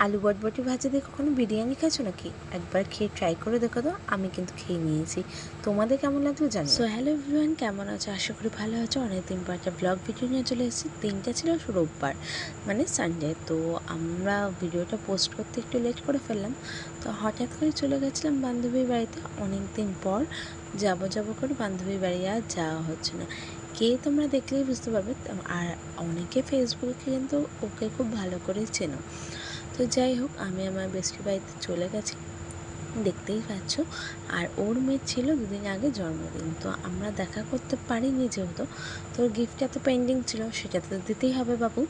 আলু বটবটি ভাজা দিয়ে কখনো বিরিয়ানি খেয়েছো নাকি? একবার খেয়ে ট্রাই করে দেখো তো। আমি কিন্তু খেয়ে নিয়েছি, তোমাদের কেমন লাগলো জানো। সো হ্যালো এভরিওয়ান, কেমন আছো? আশা করি ভালো আছো। অনেকদিন পর একটা ব্লগ ভিডিও নিয়ে চলে এসেছি। দিনটা ছিল রোববার, মানে সানডে। তো আমরা ভিডিওটা পোস্ট করতে একটু লেট করে ফেললাম। তো হঠাৎ করে চলে গেছিলাম বান্ধবীর বাড়িতে। অনেক দিন পর যাবো করে বান্ধবীর বাড়ি আর যাওয়া হচ্ছে না। কে তোমরা দেখলেই বুঝতে পারবে। আর অনেকে ফেসবুকে কিন্তু ওকে খুব ভালো করে চেনো। তো যাই হোক, আমি আমার বেস্টির বাড়িতে চলে গেছি, দেখতেই পাচ্ছ। আর ওর মেয়ের ছিল দুদিন আগে জন্মদিন, তো আমরা দেখা করতে পারিনি যেহেতু। তোর গিফটটা তো পেন্ডিং ছিল, সেটা তো দিতেই হবে বাবু।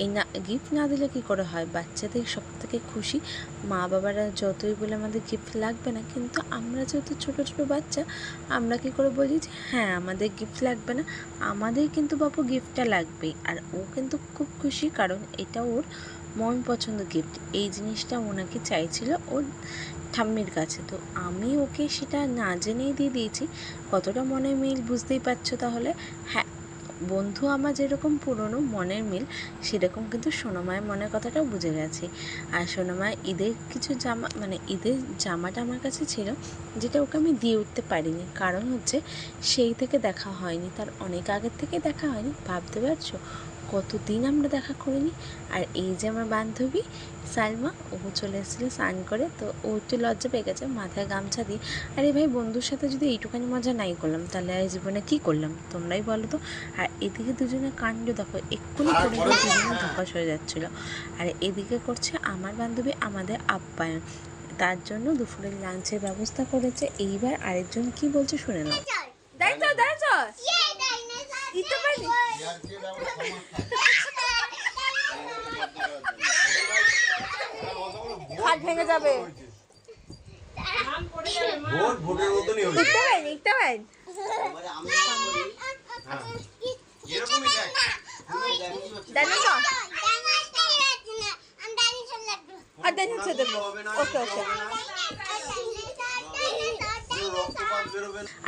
এই না, গিফট না দিলে কী করে হয়? বাচ্চাদের সব থেকে খুশি। মা বাবারা যতই বলে আমাদের গিফট লাগবে না, কিন্তু আমরা যেহেতু ছোটো ছোটো বাচ্চা, আমরা কী করে বলি যে হ্যাঁ আমাদের গিফট লাগবে না, আমাদের কিন্তু বাবু গিফটটা লাগবেই। আর ও কিন্তু খুব খুশি, কারণ এটা ওর মন পছন্দ গিফট। এই জিনিসটা ওনাকে চাইছিল ওর ঠাম্মির কাছে। তো আমি ওকে সেটা না জেনেই দিয়ে দিয়েছি। কতটা মনের মিল বুঝতেই পারছো তাহলে। হ্যাঁ, বন্ধু আমার যেরকম পুরনো মনের মিল, সেরকম কিন্তু সোনামায়ের মনের কথাটাও বুঝে গেছি। আর সোনামায় ঈদের কিছু জামা, মানে ঈদের জামাটা আমার কাছে ছিল, যেটা ওকে আমি দিয়ে উঠতে পারিনি। কারণ হচ্ছে সেই থেকে দেখা হয়নি, তার অনেক আগের থেকে দেখা হয়নি। ভাবতে পারছো কতদিন আমরা দেখা করিনি। আর এই যে আমার বান্ধবী সালমা, ও চলে এসেছিলো স্নান করে। তো ও একটু লজ্জা পেয়ে গেছে, মাথায় গামছা দিয়ে। আরে ভাই, বন্ধুর সাথে যদি এইটুখানি মজা নাই করলাম, তাহলে আর জীবনে কী করলাম তোমরাই বলো তো। আর এদিকে দুজনের কাণ্ড দেখো, এক্ষুনি করে দুজনে ধপাস হয়ে যাচ্ছিলো। আর এদিকে করছে আমার বান্ধবী আমাদের আপ্যায়ন। তার জন্য দুপুরের লাঞ্চের ব্যবস্থা করেছে। এইবার আরেকজন কি বলছে শুনে নাও। হাত ভেঙে যাবে।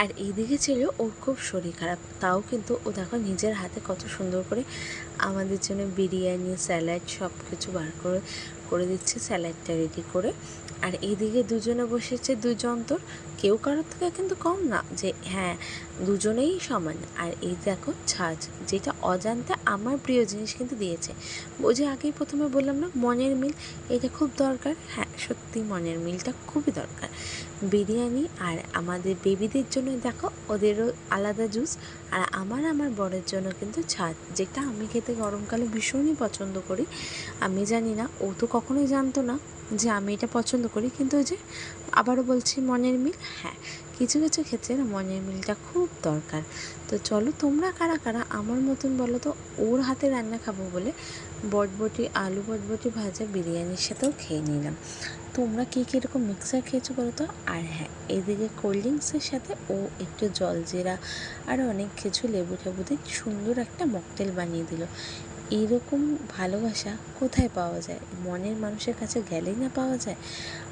আর এইদিকে ছিল ওর খুব শরীর খারাপ, তাও কিন্তু ও দেখো নিজের হাতে কত সুন্দর করে আমাদের জন্য বিরিয়ানি, স্যালাড সব কিছু বার করে করে দিচ্ছে, স্যালাডটা রেডি করে। আর এইদিকে দুজনে বসেছে দুজন, তোর কেউ কারোর থেকে কিন্তু কম না, যে হ্যাঁ দুজনেই সমান। আর এই দেখো ছাঁচ, যেটা অজান্তে আমার প্রিয় জিনিস কিন্তু দিয়েছে। ওই যে আগেই প্রথমে বললাম না, মনের মিল, এটা খুব দরকার। হ্যাঁ সত্যি মনের মিলটা খুবই দরকার। বিরিয়ানি আর আমাদের বেবিদের জন্য দেখো ওদেরও আলাদা জুস, আর আমার বরের জন্য কিন্তু ছাদ, যেটা আমি খেতে গরমকালে ভীষণই পছন্দ করি। আমি জানি না, ও তো কখনোই জানতো না যে আমি এটা পছন্দ করি, কিন্তু ওই যে আবারও বলছি মনের মিল। হ্যাঁ, কিছু কিছু ক্ষেত্রে না মনের মিলটা খুব দরকার। তো চলো তোমরা কারা কারা আমার মতন বলো তো, ওর হাতে রান্না খাবো বলে বটবটি, আলু বটবটি ভাজা বিরিয়ানির সাথেও খেয়ে নিলাম। তোমরা কী কীরকম মিক্সার খেয়েছো বলো তো। আর হ্যাঁ, এদিকে কোল্ড ড্রিঙ্কসের সাথে ও একটু জলজিরা আর অনেক কিছু লেবু টেবু দিয়ে সুন্দর একটা মকটেল বানিয়ে দিল। এইরকম ভালোবাসা কোথায় পাওয়া যায়? মনের মানুষের কাছে গেলেই না পাওয়া যায়।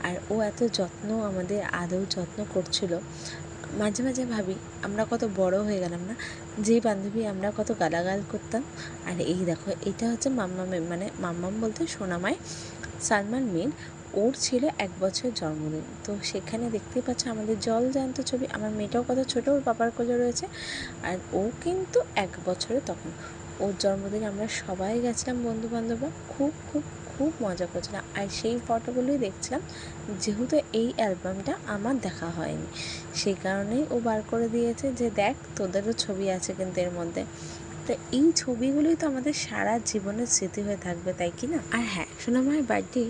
আর ও এত যত্ন, আমাদের আদৌ যত্ন করছিল। মাঝে মাঝে ভাবি আমরা কত বড় হয়ে গেলাম না, যেই বান্ধবী আমরা কত গালাগাল করতাম। আর এই দেখো, এটা হচ্ছে মাম্মামের, মানে মাম্মাম বলতে সোনামায় সালমান মেয়ের, ওর ছিল 1 বছর জন্মদিন। তো সেখানে দেখতেই পাচ্ছ আমাদের জলজ্যান্ত ছবি। আমার মেয়েটাও কত ছোটো, ওর বাবার কোলে রয়েছে। আর ও কিন্তু 1 বছরে তখন। ওর জন্মদিনে আমরা সবাই গেছিলাম বন্ধুবান্ধবরা, খুব খুব খুব মজা করছিলাম। আর সেই ফটোগুলোই দেখছিলাম, যেহেতু এই অ্যালবামটা আমার দেখা হয়নি, সেই কারণেই ও বার করে দিয়েছে যে দেখ তোদেরও ছবি আছে কিন্তু এর মধ্যে। তো এই ছবিগুলোই তো আমাদের সারা জীবনের স্মৃতি হয়ে থাকবে, তাই কি না? আর হ্যাঁ, সোনামায়ের বার্থডে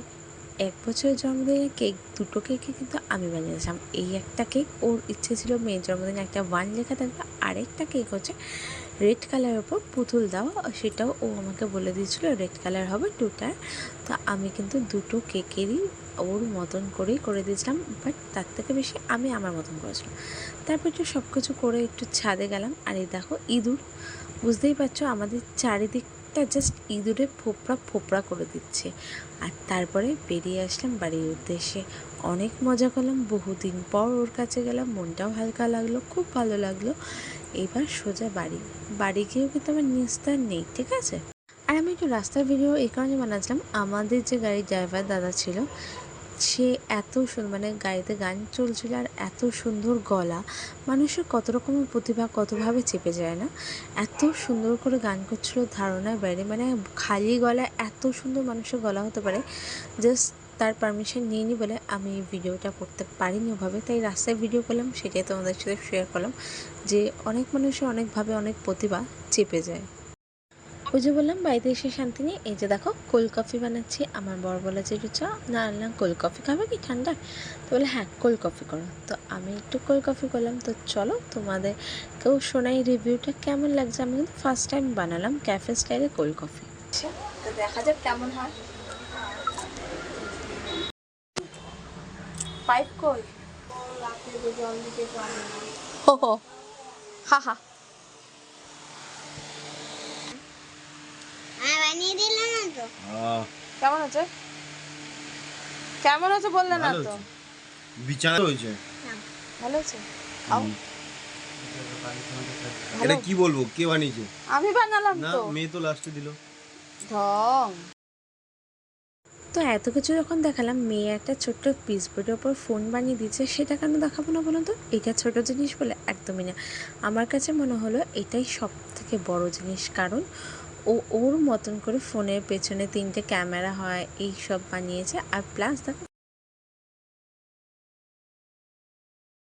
1 বছরের জন্মদিনের কেক, দুটো কেকই কিন্তু আমি বানিয়েছিলাম। এই একটা কেক ওর ইচ্ছে ছিল মেয়ের জন্মদিনে একটা 1 লেখা থাকবে, আরেকটা কেক হচ্ছে রেড কালারের ওপর পুতুল দেওয়া, সেটাও ও আমাকে বলে দিয়েছিল রেড কালার হবে 2টার। তো আমি কিন্তু দুটো কেকেরই ওর মতন করেই করে দিয়েছিলাম, বাট তার থেকে বেশি আমি আমার মতন করেছিলাম। তারপর একটু সব কিছু করে একটু ছাদে গেলাম। আর এই দেখো ইঁদুর, বুঝতেই পারছো আমাদের চারিদিকটা জাস্ট ইঁদুরে ফোপড়া ফোপড়া করে দিচ্ছে। আর তারপরে বেরিয়ে আসলাম বাড়ির উদ্দেশ্যে। অনেক মজা করলাম, বহুদিন পর ওর কাছে গেলাম, মনটাও হালকা লাগলো, খুব ভালো লাগলো। এবার সোজা বাড়ি গিয়েও কিন্তু আমার নিস্তার নেই, ঠিক আছে। আর আমি একটু রাস্তার ভিডিও এই কারণে বানাচ্ছিলাম, আমাদের যে গাড়ির ড্রাইভার দাদা ছিল সে এত সুন্দর, মানে গাড়িতে গান চলছিল আর এত সুন্দর গলা, মানুষের কত রকমের প্রতিভা কতভাবে চেপে যায় না, এত সুন্দর করে গান করছিল ধারণার বাইরে। মানে খালি গলা এত সুন্দর মানুষের গলা হতে পারে, জাস্ট তার পারমিশন নিইনি বলে আমি ভিডিওটা করতে পারিনি ওভাবে, তাই রাস্তায় ভিডিও করলাম, সেটাই তোমাদের সাথে শেয়ার করলাম যে অনেক মানুষের অনেকভাবে অনেক প্রতিভা চেপে যায়। ওই যে বললাম বাড়িতে এসে শান্তি নেই। এই যে দেখো কোল্ড কফি বানাচ্ছি, আমার বর বলে যে একটু চা না আনলাম, কোল্ড কফি খাবে কি ঠান্ডা, তো বলে হ্যাঁ কোল্ড কফি করো, তো আমি একটু কোল্ড কফি করলাম। তো চলো তোমাদেরকেও শোনাই রিভিউটা কেমন লাগছে। আমি কিন্তু ফার্স্ট টাইম বানালাম ক্যাফে স্টাইলে কোল্ড কফি। তো দেখা যাক কেমন হয়। পাইপ কই? হো হো, হা হা। বানিয়ে দিলাম না তো। কেমন আছে? কেমন আছে বললে না তো? বিচার হয়েছে। ভালো আছে? খাও। এটা কি বলবো, কে বানিয়েছে? আমি বানালাম না, তো। মেয়ে তো লাস্টে দিল। ঢং। তো এত কিছু যখন দেখালাম, মেয়ে একটা ছোট্ট পিস বোর্ডের ওপর ফোন বানিয়ে দিচ্ছে, সেটা কেন দেখাবো না বলো তো? এটা ছোট জিনিস বলে একদমই না, আমার কাছে মনে হলো এটাই সব থেকে বড় জিনিস। কারণ ও ওর মতন করে ফোনের পেছনে 3টে ক্যামেরা হয় এই সব বানিয়েছে, আর প্লাস দেখো